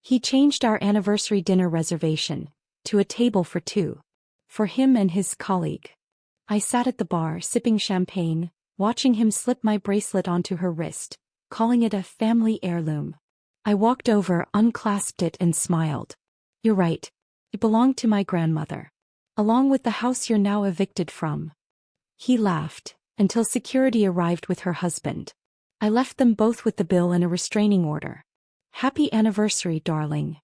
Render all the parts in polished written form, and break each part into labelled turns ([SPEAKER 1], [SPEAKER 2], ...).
[SPEAKER 1] He changed our anniversary dinner reservation to a table for two. For him and his colleague. I sat at the bar sipping champagne, watching him slip my bracelet onto her wrist, calling it a family heirloom. I walked over, unclasped it and smiled. You're right. It belonged to my grandmother. Along with the house you're now evicted from. He laughed, until security arrived with her husband. I left them both with the bill and a restraining order. Happy anniversary, darling.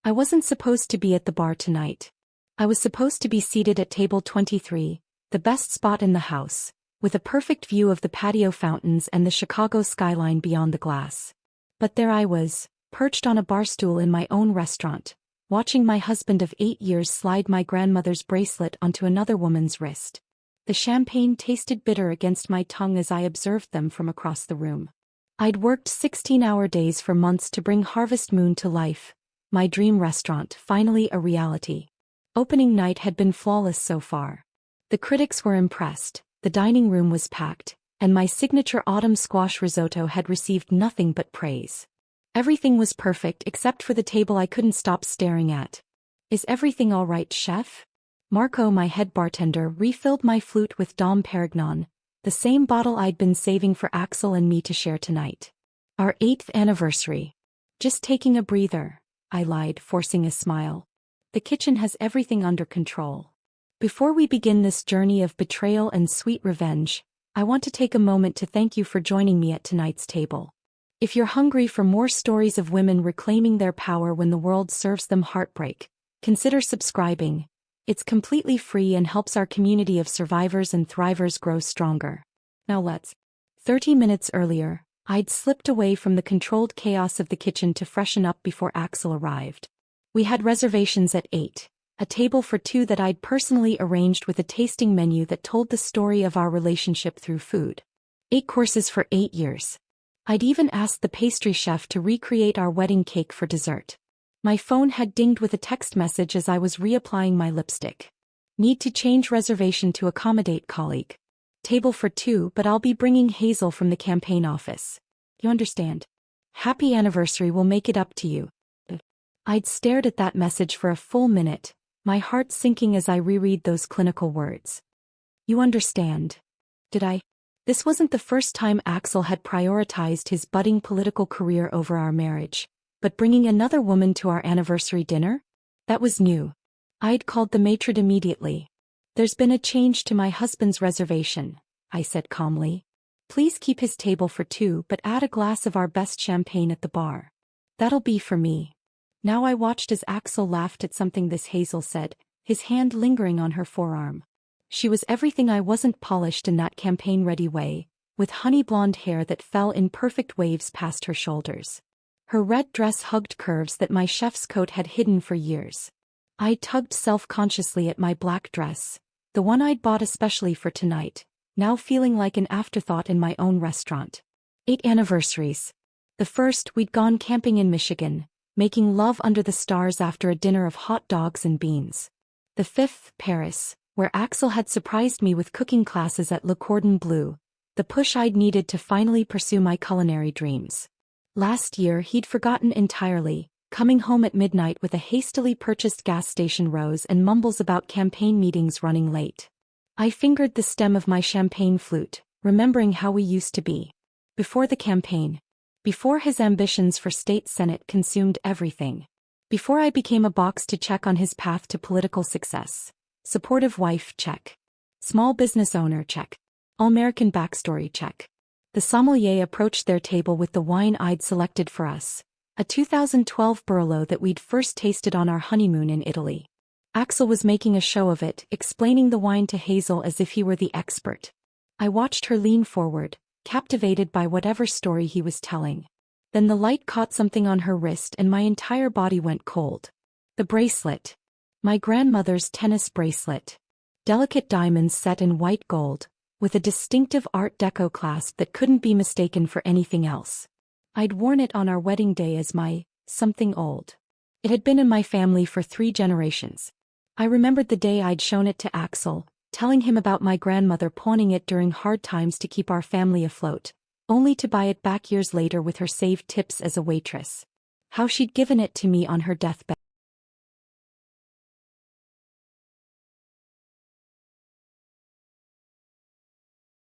[SPEAKER 1] I wasn't supposed to be at the bar tonight. I was supposed to be seated at table 23, the best spot in the house, with a perfect view of the patio fountains and the Chicago skyline beyond the glass. But there I was, perched on a bar stool in my own restaurant, watching my husband of 8 years slide my grandmother's bracelet onto another woman's wrist. The champagne tasted bitter against my tongue as I observed them from across the room. I'd worked 16-hour days for months to bring Harvest Moon to life, my dream restaurant, finally a reality. Opening night had been flawless so far. The critics were impressed, the dining room was packed, and my signature autumn squash risotto had received nothing but praise. Everything was perfect except for the table I couldn't stop staring at. Is everything all right, chef? Marco, my head bartender, refilled my flute with Dom Perignon, the same bottle I'd been saving for Axel and me to share tonight. Our 8th anniversary. Just taking a breather, I lied, forcing a smile. The kitchen has everything under control. Before we begin this journey of betrayal and sweet revenge, I want to take a moment to thank you for joining me at tonight's table. If you're hungry for more stories of women reclaiming their power when the world serves them heartbreak, consider subscribing. It's completely free and helps our community of survivors and thrivers grow stronger. Now let's. 30 minutes earlier, I'd slipped away from the controlled chaos of the kitchen to freshen up before Axel arrived. We had reservations at 8, a table for two that I'd personally arranged with a tasting menu that told the story of our relationship through food. 8 courses for 8 years. I'd even asked the pastry chef to recreate our wedding cake for dessert. My phone had dinged with a text message as I was reapplying my lipstick. Need to change reservation to accommodate colleague. Table for two, but I'll be bringing Hazel from the campaign office. You understand? Happy anniversary, will make it up to you. I'd stared at that message for a full minute, my heart sinking as I reread those clinical words. You understand? Did I? This wasn't the first time Axel had prioritized his budding political career over our marriage, but bringing another woman to our anniversary dinner? That was new. I'd called the maitre d' immediately. There's been a change to my husband's reservation, I said calmly. Please keep his table for two, but add a glass of our best champagne at the bar. That'll be for me. Now I watched as Axel laughed at something Hazel said, his hand lingering on her forearm. She was everything I wasn't, polished in that campaign-ready way, with honey blonde hair that fell in perfect waves past her shoulders. Her red dress hugged curves that my chef's coat had hidden for years. I tugged self-consciously at my black dress, the one I'd bought especially for tonight, now feeling like an afterthought in my own restaurant. 8 anniversaries. The first, we'd gone camping in Michigan, making love under the stars after a dinner of hot dogs and beans. The 5th, Paris, where Axel had surprised me with cooking classes at Le Cordon Bleu, the push I'd needed to finally pursue my culinary dreams. Last year he'd forgotten entirely, coming home at midnight with a hastily purchased gas station rose and mumbles about campaign meetings running late. I fingered the stem of my champagne flute, remembering how we used to be. Before the campaign. Before his ambitions for state senate consumed everything. Before I became a box to check on his path to political success. Supportive wife, check. Small business owner, check. All-American backstory, check. The sommelier approached their table with the wine I'd selected for us, a 2012 Barolo that we'd first tasted on our honeymoon in Italy. Axel was making a show of it, explaining the wine to Hazel as if he were the expert. I watched her lean forward, captivated by whatever story he was telling. Then the light caught something on her wrist and my entire body went cold. The bracelet. My grandmother's tennis bracelet. Delicate diamonds set in white gold, with a distinctive Art Deco clasp that couldn't be mistaken for anything else. I'd worn it on our wedding day as my something old. It had been in my family for 3 generations. I remembered the day I'd shown it to Axel, telling him about my grandmother pawning it during hard times to keep our family afloat, only to buy it back years later with her saved tips as a waitress. How she'd given it to me on her deathbed.